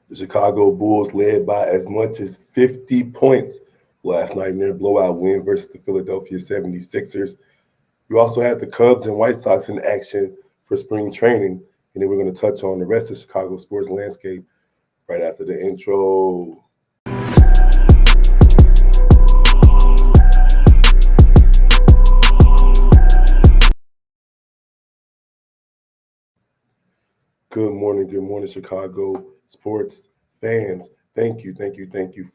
The Chicago Bulls led by as much as 50 points last night in their blowout win versus the Philadelphia 76ers. You also had the Cubs and White Sox in action for spring training. And then we're going to touch on the rest of Chicago sports landscape right after the intro. Good morning, Chicago sports fans. Thank you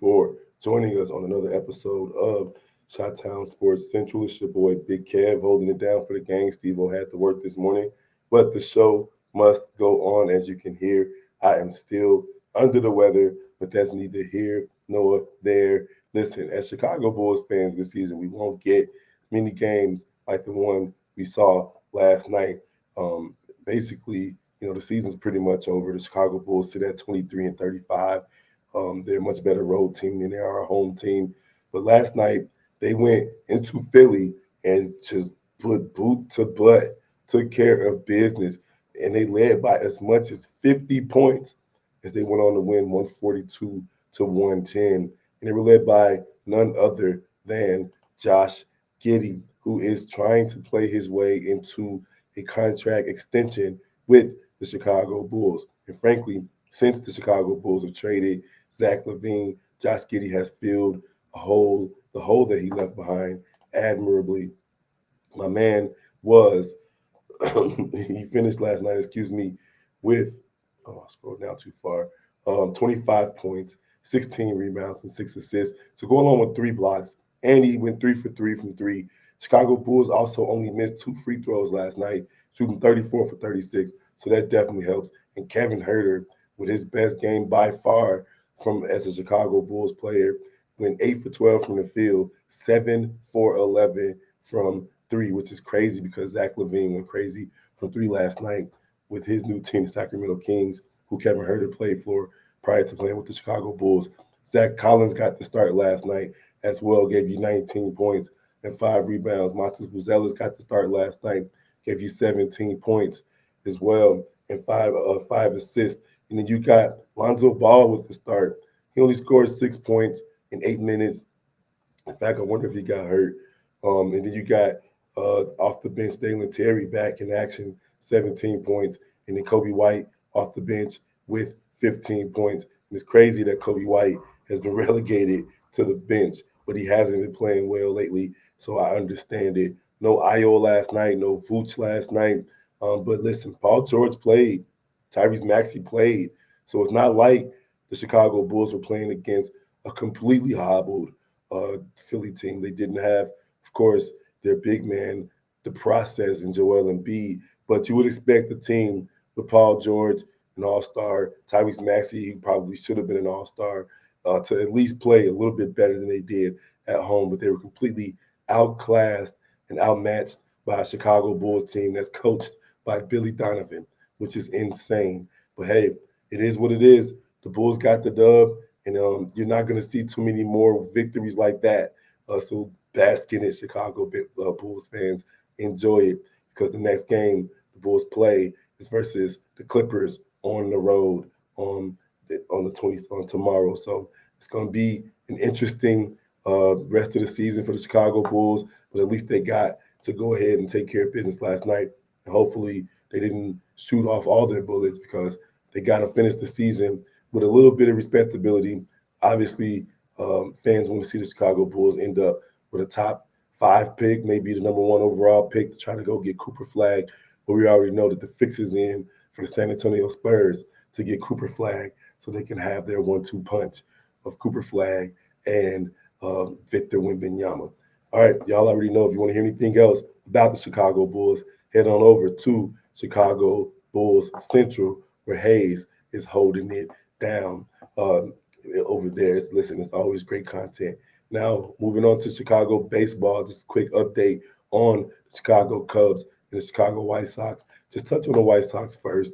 for joining us on another episode of Chi-Town Sports Central. It's your boy Big Kev holding it down for the gang. Steve-O had to work this morning, but the show must go on. As you can hear, I am still under the weather, but that's neither here nor there. Listen, as Chicago Bulls fans this season, we won't get many games like the one we saw last night. Basically, the season's pretty much over. The Chicago Bulls sit at 23-35. They're a much better road team than they are a home team. But last night they went into Philly and just put boot to butt, took care of business, and they led by as much as 50 points as they went on to win 142-110. And they were led by none other than Josh Giddey, who is trying to play his way into a contract extension with the Chicago Bulls. And frankly, since the Chicago Bulls have traded Zach LaVine, Josh Giddey has filled the hole that he left behind admirably. My man was he finished last night, with I scrolled down too far. 25 points, 16 rebounds, and 6 assists. So go along with 3 blocks, and he went 3 for 3 from three. Chicago Bulls also only missed 2 free throws last night, shooting 34 for 36. So that definitely helps. And Kevin Herter, with his best game by far from as a Chicago Bulls player, went 8 for 12 from the field, 7 for 11 from three, which is crazy because Zach LaVine went crazy from three last night with his new team, the Sacramento Kings, who Kevin Herter played for prior to playing with the Chicago Bulls. Zach Collins got the start last night as well, gave you 19 points and 5 rebounds. Montes Buzelis got the start last night, gave you 17 points as well and five assists. And then you got Lonzo Ball with the start. He only scored 6 points in 8 minutes. In fact, I wonder if he got hurt. And then you got off the bench Dalen Terry back in action, 17 points. And then Kobe White off the bench with 15 points. And it's crazy that Kobe White has been relegated to the bench, but he hasn't been playing well lately. So I understand it. No Io last night, no Vooch last night. But listen, Paul George played. Tyrese Maxey played. So it's not like the Chicago Bulls were playing against a completely hobbled Philly team. They didn't have, of course, their big man, the process in Joel Embiid, but you would expect the team with Paul George, an all-star, Tyrese Maxey, who probably should have been an all-star, to at least play a little bit better than they did at home, but they were completely outclassed and outmatched by a Chicago Bulls team that's coached by Billy Donovan, which is insane. But hey, it is what it is. The Bulls got the dub, and you're not going to see too many more victories like that. So bask in it, Chicago Bulls fans. Enjoy it because the next game the Bulls play is versus the Clippers on the road on the 20th on tomorrow. So it's going to be an interesting rest of the season for the Chicago Bulls. But at least they got to go ahead and take care of business last night, and hopefully they didn't shoot off all their bullets because they got to finish the season with a little bit of respectability. Obviously, fans want to see the Chicago Bulls end up with a top 5 pick, maybe the number 1 overall pick to try to go get Cooper Flag. But we already know that the fix is in for the San Antonio Spurs to get Cooper Flag so they can have their 1-2 punch of Cooper Flag and Victor Wembanyama. All right, y'all already know if you want to hear anything else about the Chicago Bulls, head on over to Chicago Bulls Central where Hayes is holding it down over there. It's always great content. Now, moving on to Chicago baseball, just a quick update on the Chicago Cubs and the Chicago White Sox. Just touch on the White Sox first.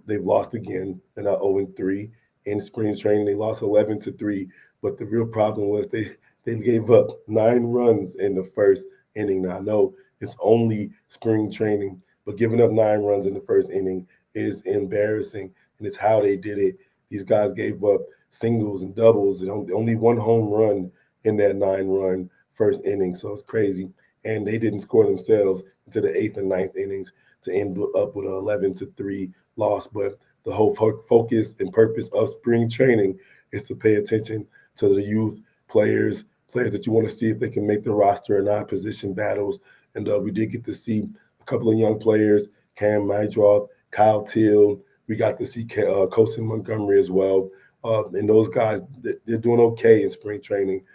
They've lost again. They're now 0-3 in spring training. They lost 11-3, but the real problem was they gave up 9 runs in the first inning. Now, I know it's only spring training, but giving up 9 runs in the first inning is embarrassing, and it's how they did it. These guys gave up singles and doubles and only one home run in that 9-run first inning. So it's crazy. And they didn't score themselves into the eighth and ninth innings to end up with an 11-3 loss. But the whole focus and purpose of spring training is to pay attention to the youth players that you want to see if they can make the roster or not, position battles. And we did get to see a couple of young players, Cam Mydroth, Kyle Till. We got to see Cosin Montgomery as well. And those guys, they're doing okay in spring training.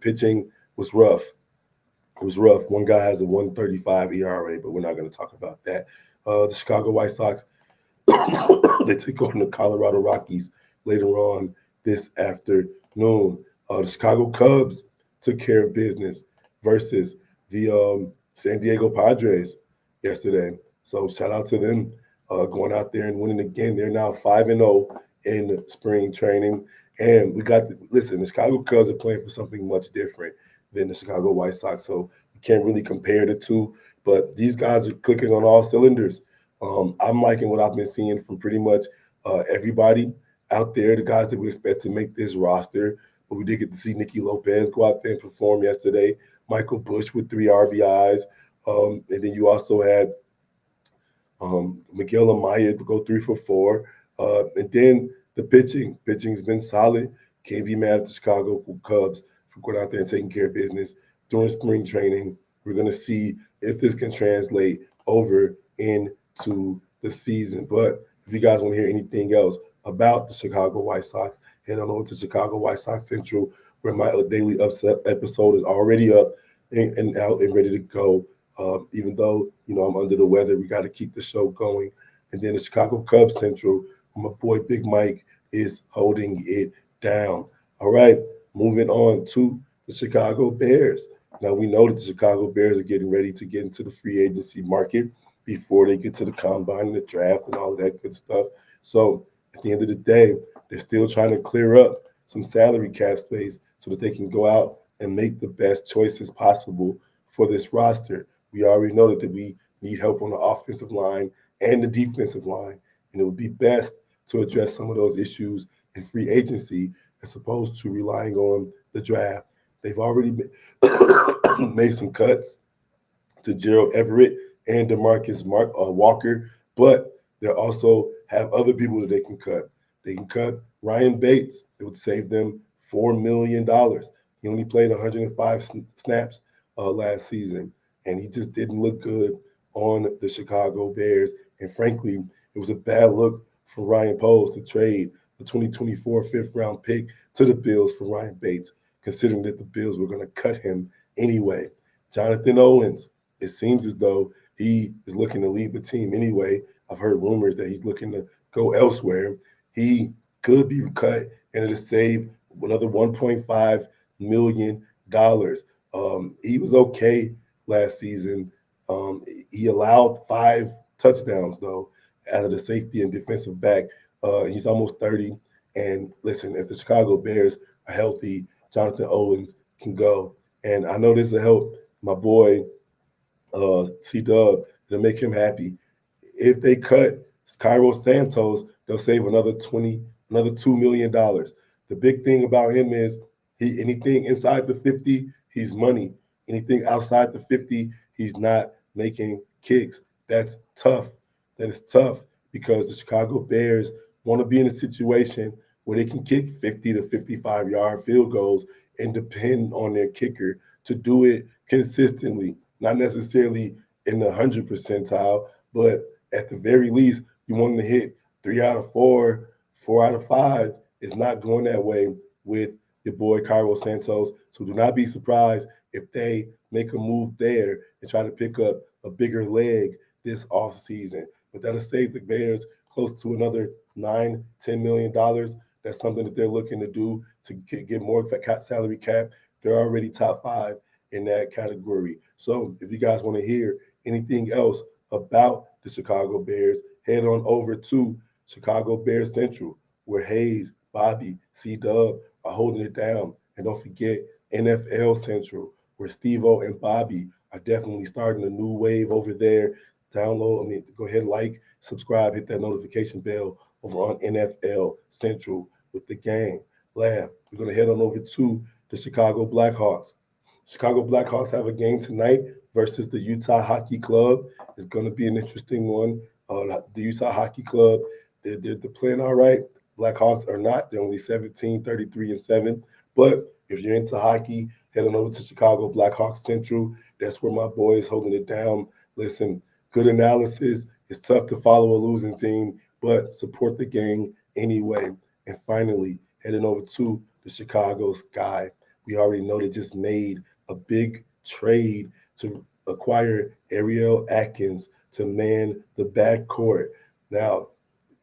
Pitching was rough. It was rough. One guy has a 135 ERA, but we're not going to talk about that. The Chicago White Sox, they take on the Colorado Rockies later on this afternoon. The Chicago Cubs took care of business versus the San Diego Padres yesterday. So shout out to them going out there and winning again. They're now 5-0 in spring training. And listen, the Chicago Cubs are playing for something much different than the Chicago White Sox. So you can't really compare the two. But these guys are clicking on all cylinders. I'm liking what I've been seeing from pretty much everybody out there, the guys that we expect to make this roster. But we did get to see Nicky Lopez go out there and perform yesterday. Michael Bush with 3 RBIs. And then you also had Miguel Amaya to go 3 for 4. And then the pitching's been solid. Can't be mad at the Chicago Cubs for going out there and taking care of business during spring training. We're going to see if this can translate over into the season. But if you guys want to hear anything else about the Chicago White Sox, head on over to Chicago White Sox Central, where my daily upset episode is already up and out and ready to go. Even though I'm under the weather, we got to keep the show going. And then the Chicago Cubs Central, my boy Big Mike is holding it down. All right, moving on to the Chicago Bears. Now we know that the Chicago Bears are getting ready to get into the free agency market before they get to the combine and the draft and all of that good stuff. So at the end of the day, they're still trying to clear up some salary cap space so that they can go out and make the best choices possible for this roster. We already know that we need help on the offensive line and the defensive line, and it would be best to address some of those issues in free agency as opposed to relying on the draft. They've already made some cuts to Gerald Everett and DeMarcus Walker, but they also have other people that they can cut. They can cut Ryan Bates. It would save them $4 million. He only played 105 snaps last season, and he just didn't look good on the Chicago Bears. And frankly, it was a bad look for Ryan Poles to trade the 2024 fifth-round pick to the Bills for Ryan Bates, considering that the Bills were going to cut him anyway. Jonathan Owens, it seems as though he is looking to leave the team anyway. I've heard rumors that he's looking to go elsewhere. He could be cut and it'll save another $1.5 million. He was okay last season. He allowed 5 touchdowns, though, out of the safety and defensive back. He's almost 30. And listen, if the Chicago Bears are healthy, Jonathan Owens can go. And I know this will help my boy C Dub. It'll make him happy. If they cut Cairo Santos, they'll save another $2 million. The big thing about him is anything inside the 50, he's money. Anything outside the 50, he's not making kicks. That's tough. That is tough because the Chicago Bears want to be in a situation where they can kick 50 to 55-yard field goals and depend on their kicker to do it consistently, not necessarily in the 100 percentile, but at the very least, you want them to hit 3 out of 4, 4 out of 5. It's not going that way with your boy Cairo Santos. So do not be surprised if they make a move there and try to pick up a bigger leg this offseason. But that'll save the Bears close to another $9-10 million. That's something that they're looking to do to get more salary cap. They're already top 5 in that category. So if you guys want to hear anything else about the Chicago Bears, head on over to Chicago Bears Central, where Hayes, Bobby, C-Dub are holding it down. And don't forget NFL Central, where Steve-O and Bobby are definitely starting a new wave over there. Go ahead, like, subscribe, hit that notification bell over on NFL Central with the game. Lab, we're going to head on over to the Chicago Blackhawks. Chicago Blackhawks have a game tonight versus the Utah Hockey Club. It's going to be an interesting one. The Utah Hockey Club, they're playing all right. Blackhawks are not. They're only 17, 33, and 7. But if you're into hockey, head on over to Chicago Blackhawks Central. That's where my boy is holding it down. Listen, good analysis. It's tough to follow a losing team, but support the game anyway. And finally, heading over to the Chicago Sky. We already know they just made a big trade to acquire Ariel Atkins to man the backcourt. Now,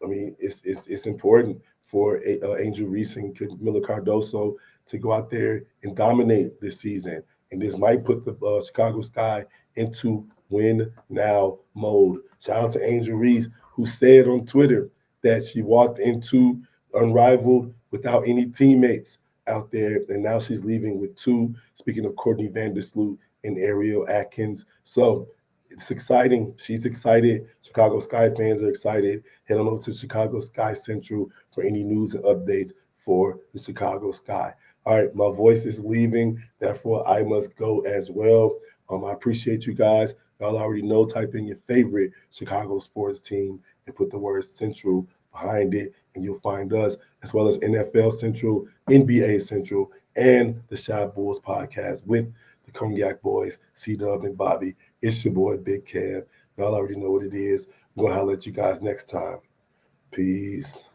I mean, it's important for Angel Reese and Camila Cardoso to go out there and dominate this season. And this might put the Chicago Sky into win now mode. Shout out to Angel Reese, who said on Twitter that she walked into unrivaled without any teammates out there, and now she's leaving with two. Speaking of Courtney Vandersloot and Ariel Atkins, so it's exciting. She's excited. Chicago Sky fans are excited. Head on over to Chicago Sky Central for any news and updates for the Chicago Sky. All right, my voice is leaving, therefore I must go as well. I appreciate you guys. Y'all already know. Type in your favorite Chicago sports team and put the word Central behind it, and you'll find us, as well as NFL Central, NBA Central, and the Shot Bulls podcast with the Cognac Boys, C Dub and Bobby. It's your boy, Big Kev. Y'all already know what it is. We're going to holler at you guys next time. Peace.